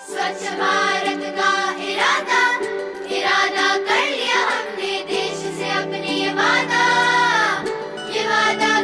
स्वच्छ भारत का इरादा इरादा कर लिया हमने देश से अपने ये वादा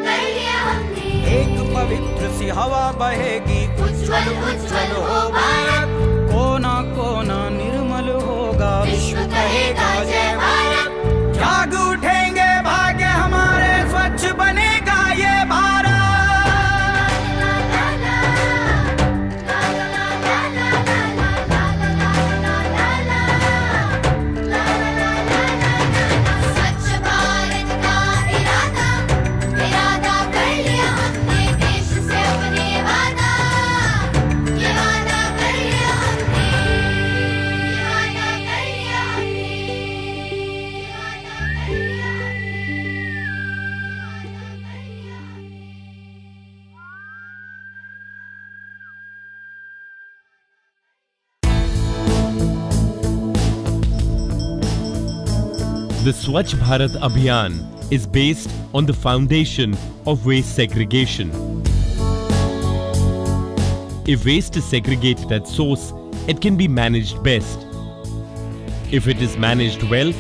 कर लिया हमने। एक पवित्र सी हवा बहेगी उज्ज्वल उज्ज्वल हो भारत कोना कोना निर्मल होगा विश्व कहेगा जय भारत। जाग उठेंगे भाग्य हमारे स्वच्छ बनेगा ये भारत। स्वच्छ भारत का इरादा इरादा कर लिया हमने देश से अपने वादा कर लिया हमने वादा कर लिया The Swachh Bharat Abhiyan is based on the foundation of waste segregation. If waste is segregated at source, it can be managed best. If it is managed well,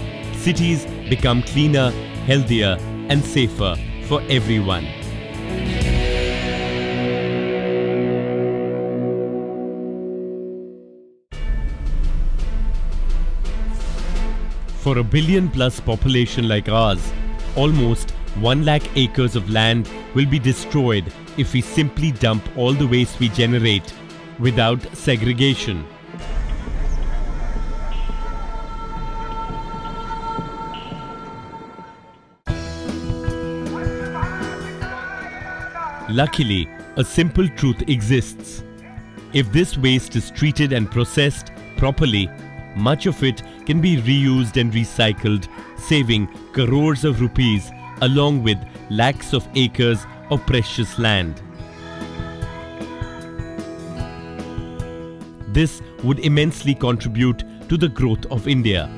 cities become cleaner, healthier and safer for everyone. For a billion plus population like ours, almost 1 lakh acres of land will be destroyed if we simply dump all the waste we generate without segregation. Luckily, a simple truth exists. If this waste is treated and processed properly, much of it can be reused and recycled, saving crores of rupees along with lakhs of acres of precious land. This would immensely contribute to the growth of India.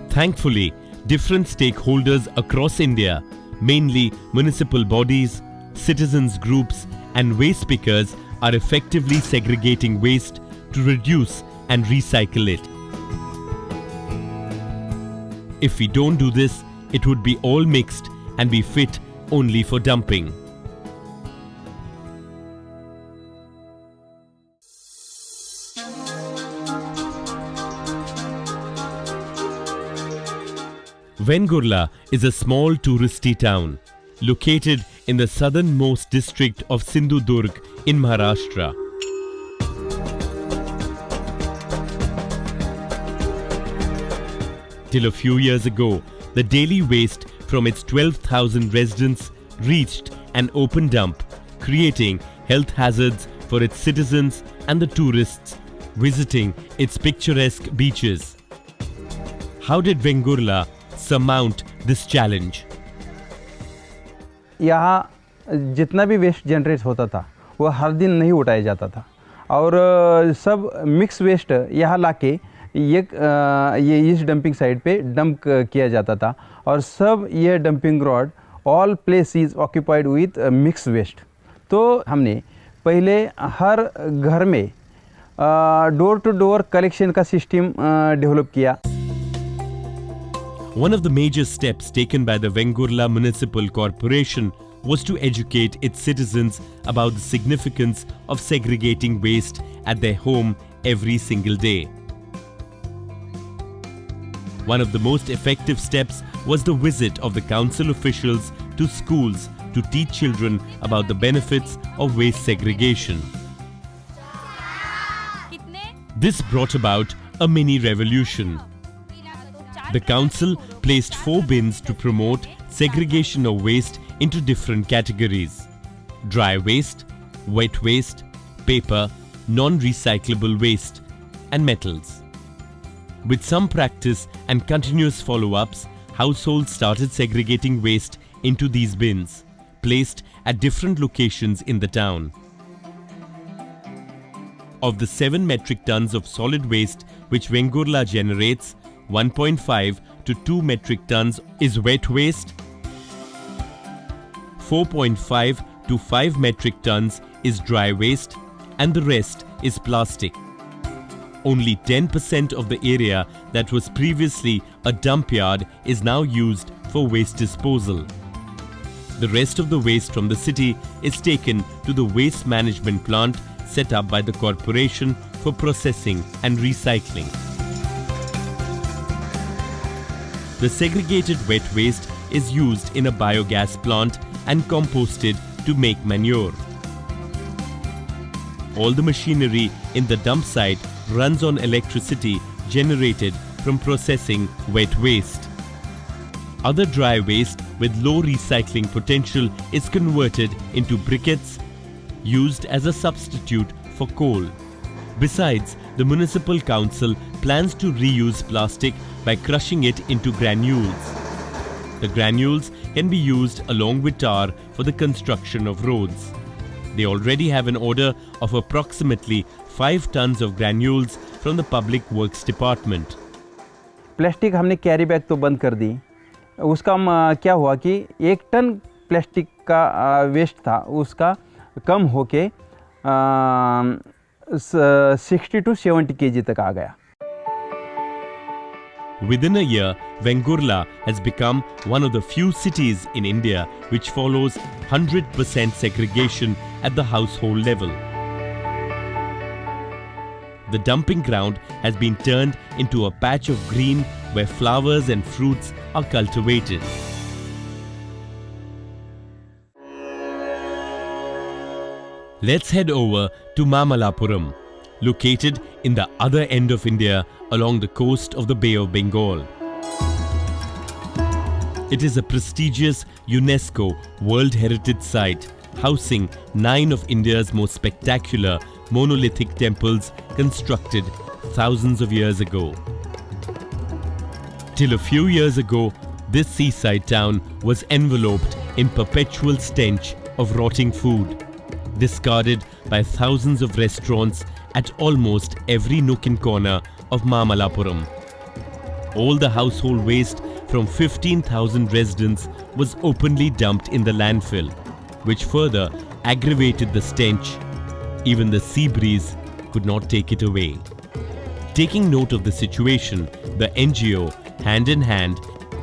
Thankfully, different stakeholders across India, mainly municipal bodies, citizens groups and waste pickers are effectively segregating waste to reduce and recycle it. If we don't do this, it would be all mixed and be fit only for dumping. Vengurla is a small touristy town located in the southernmost district of Sindhudurg in Maharashtra. Till a few years ago, the daily waste from its 12,000 residents reached an open dump, creating health hazards for its citizens and the tourists visiting its picturesque beaches. How did Vengurla surmount this challenge? यहाँ जितना भी waste generate होता था वो हर दिन नहीं उठाया जाता था और सब मिक्स वेस्ट यहाँ लाके ये इस डंपिंग साइट पे डंप किया जाता था और सब ये dumping ground all place is occupied with mix waste. तो हमने पहले हर घर में डोर टू डोर कलेक्शन का सिस्टम डेवलप किया। One of the major steps taken by the Vengurla Municipal Corporation was to educate its citizens about the significance of segregating waste at their home every single day. One of the most effective steps was the visit of the council officials to schools to teach children about the benefits of waste segregation. This brought about a mini revolution. The council placed 4 bins to promote segregation of waste into different categories: dry waste, wet waste, paper, non-recyclable waste, and metals. With some practice and continuous follow-ups, households started segregating waste into these bins, placed at different locations in the town. Of the 7 metric tons of solid waste which Vengurla generates, 1.5 to 2 metric tons is wet waste, 4.5 to 5 metric tons is dry waste, and the rest is plastic. Only 10% of the area that was previously a dump yard is now used for waste disposal. The rest of the waste from the city is taken to the waste management plant set up by the corporation for processing and recycling. The segregated wet waste is used in a biogas plant and composted to make manure. All the machinery in the dump site runs on electricity generated from processing wet waste. Other dry waste with low recycling potential is converted into briquettes used as a substitute for coal. Besides, the municipal council plans to reuse plastic by crushing it into granules. The granules can be used along with tar for the construction of roads. They already have an order of approximately 5 tons of granules from the Public Works Department. Plastic हमने carry bag तो बंद कर दी, उसका क्या हुआ कि 1 ton plastic का waste था, उसका कम होके 60 to 70 kg तक आ गया. Within a year, Vengurla has become one of the few cities in India which follows 100% segregation at the household level. The dumping ground has been turned into a patch of green where flowers and fruits are cultivated. Let's head over to Mamalapuram, located in the other end of India along the coast of the Bay of Bengal. It is a prestigious UNESCO World Heritage Site housing 9 of India's most spectacular monolithic temples constructed thousands of years ago. Till a few years ago, this seaside town was enveloped in perpetual stench of rotting food, discarded by thousands of restaurants at almost every nook and corner of Mamalapuram. All the household waste from 15,000 residents was openly dumped in the landfill, which further aggravated the stench. Even the sea breeze could not take it away. Taking note of the situation, the NGO, hand in hand,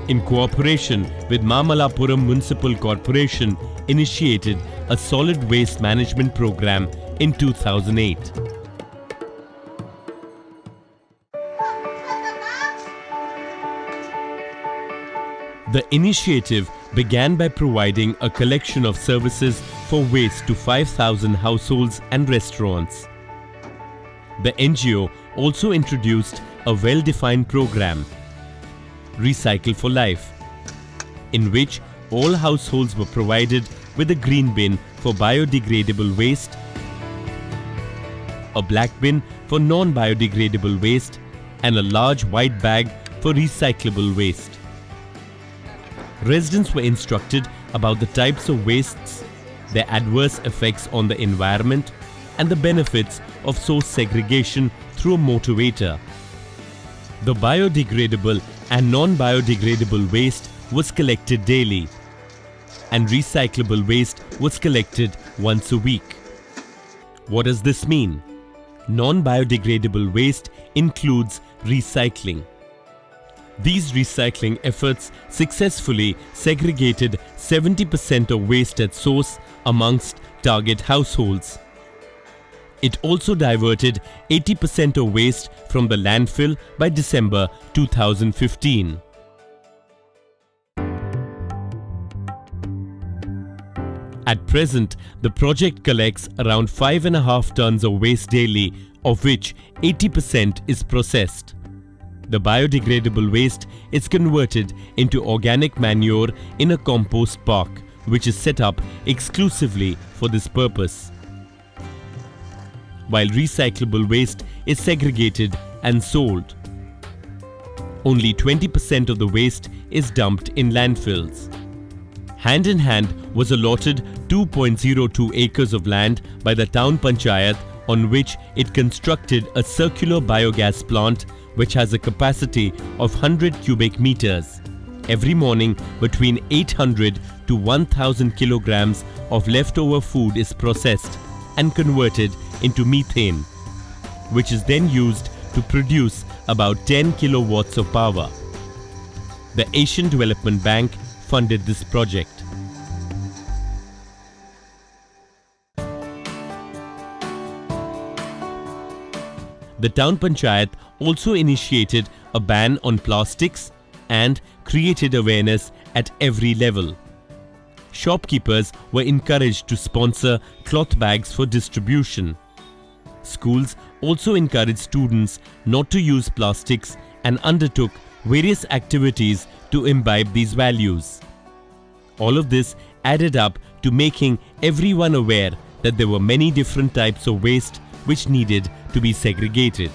in cooperation with Mamalapuram Municipal Corporation, initiated a solid waste management program in 2008. The initiative began by providing a collection of services for waste to 5,000 households and restaurants. The NGO also introduced a well-defined program, Recycle for Life, in which all households were provided with a green bin for biodegradable waste, a black bin for non-biodegradable waste, and a large white bag for recyclable waste. Residents were instructed about the types of wastes, their adverse effects on the environment, and the benefits of source segregation through a motivator. The biodegradable and non-biodegradable waste was collected daily, and recyclable waste was collected once a week. What does this mean? Non-biodegradable waste includes recycling. These recycling efforts successfully segregated 70% of waste at source amongst target households. It also diverted 80% of waste from the landfill by December 2015. At present, the project collects around 5.5 tons of waste daily, of which 80% is processed. The biodegradable waste is converted into organic manure in a compost park, which is set up exclusively for this purpose. While recyclable waste is segregated and sold. Only 20% of the waste is dumped in landfills. Hand in hand was allotted 2.02 acres of land by the town panchayat, on which it constructed a circular biogas plant which has a capacity of 100 cubic meters. Every morning, between 800 to 1000 kilograms of leftover food is processed and converted into methane, which is then used to produce about 10 kilowatts of power. The Asian Development Bank funded this project. The town panchayat also initiated a ban on plastics and created awareness at every level. Shopkeepers were encouraged to sponsor cloth bags for distribution. Schools also encouraged students not to use plastics and undertook various activities to imbibe these values. All of this added up to making everyone aware that there were many different types of waste which needed to be segregated.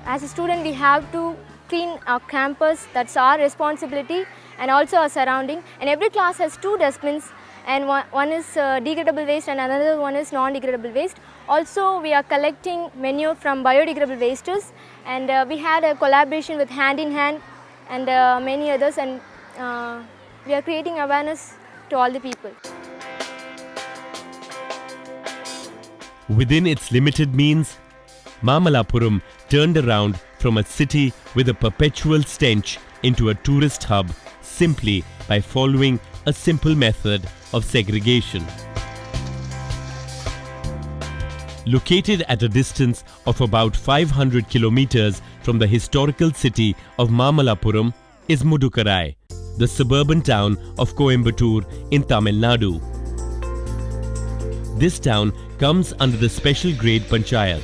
As a student, we have to clean our campus. That's our responsibility, and also our surrounding. And every class has 2 dustbins, and one is degradable waste and another one is non-degradable waste. Also, we are collecting manure from biodegradable wastes, and we had a collaboration with Hand in Hand and many others, and we are creating awareness to all the people. Within its limited means, Mamalapuram turned around from a city with a perpetual stench into a tourist hub simply by following a simple method of segregation. Located at a distance of about 500 kilometers from the historical city of Mamalapuram is Mudukarai, the suburban town of Coimbatore in Tamil Nadu. This town comes under the special grade panchayat.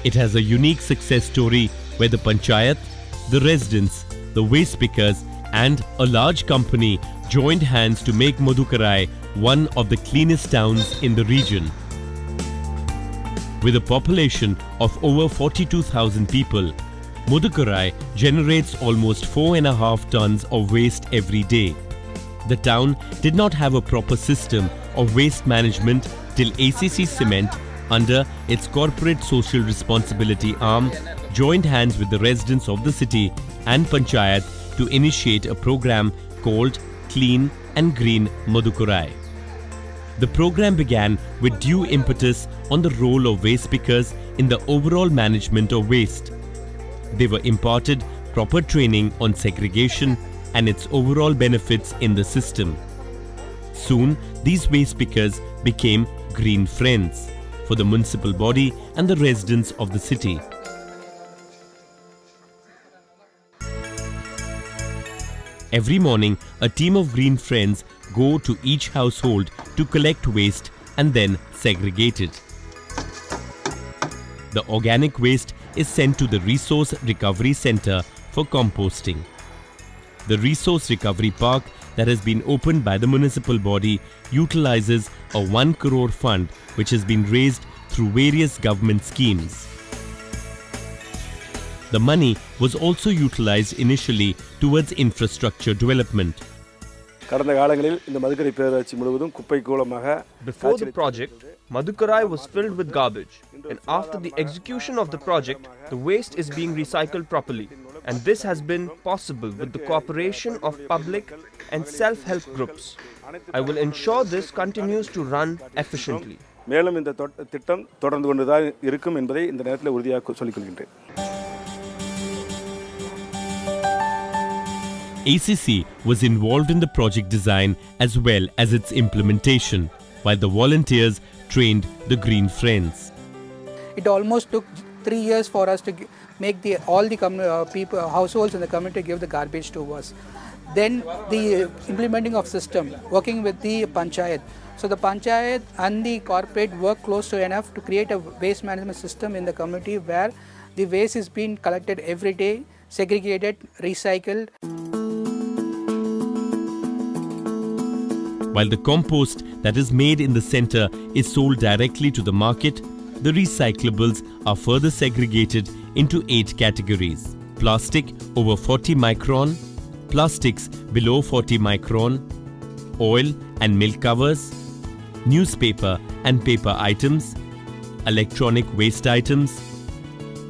It has a unique success story where the panchayat, the residents, the waste pickers and a large company joined hands to make Mudukarai one of the cleanest towns in the region. With a population of over 42,000 people, Mudukarai generates almost 4.5 tons of waste every day. The town did not have a proper system of waste management till ACC Cement, under its corporate social responsibility arm, joined hands with the residents of the city and panchayat to initiate a program called Clean and Green Mudukarai. The program began with due impetus on the role of waste pickers in the overall management of waste. They were imparted proper training on segregation and its overall benefits in the system. Soon, these waste pickers became green friends for the municipal body and the residents of the city. Every morning, a team of green friends go to each household to collect waste and then segregate it. The organic waste is sent to the Resource Recovery Center for composting. The Resource Recovery Park that has been opened by the municipal body utilizes a 1 crore fund which has been raised through various government schemes. The money was also utilized initially towards infrastructure development. Before the project, Madukarai was filled with garbage, and after the execution of the project, the waste is being recycled properly. And this has been possible with the cooperation of public and self-help groups. I will ensure this continues to run efficiently. ACC was involved in the project design as well as its implementation, while the volunteers trained the Green Friends. It almost took 3 years for us to make all the people, households in the community give the garbage to us. Then the implementing of system, working with the panchayat. So the panchayat and the corporate work close to enough to create a waste management system in the community where the waste is being collected every day, segregated, recycled. While the compost that is made in the center is sold directly to the market, the recyclables are further segregated into 8 categories. Plastic over 40 micron, plastics below 40 micron, oil and milk covers, newspaper and paper items, electronic waste items,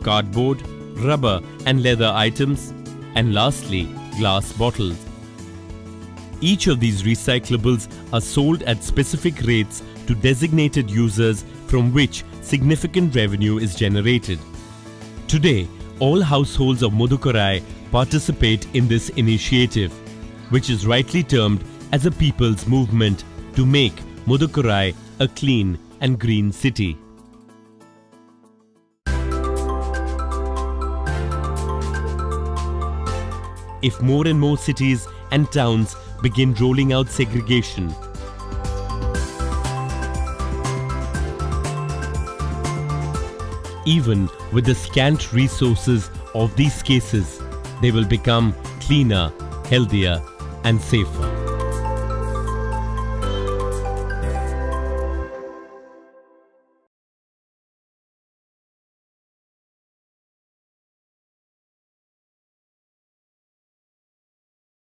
cardboard, rubber and leather items, and lastly, glass bottles. Each of these recyclables are sold at specific rates to designated users from which significant revenue is generated. Today, all households of Mudukarai participate in this initiative, which is rightly termed as a people's movement to make Mudukarai a clean and green city. If more and more cities and towns begin rolling out segregation, even with the scant resources of these cases, they will become cleaner, healthier, and safer.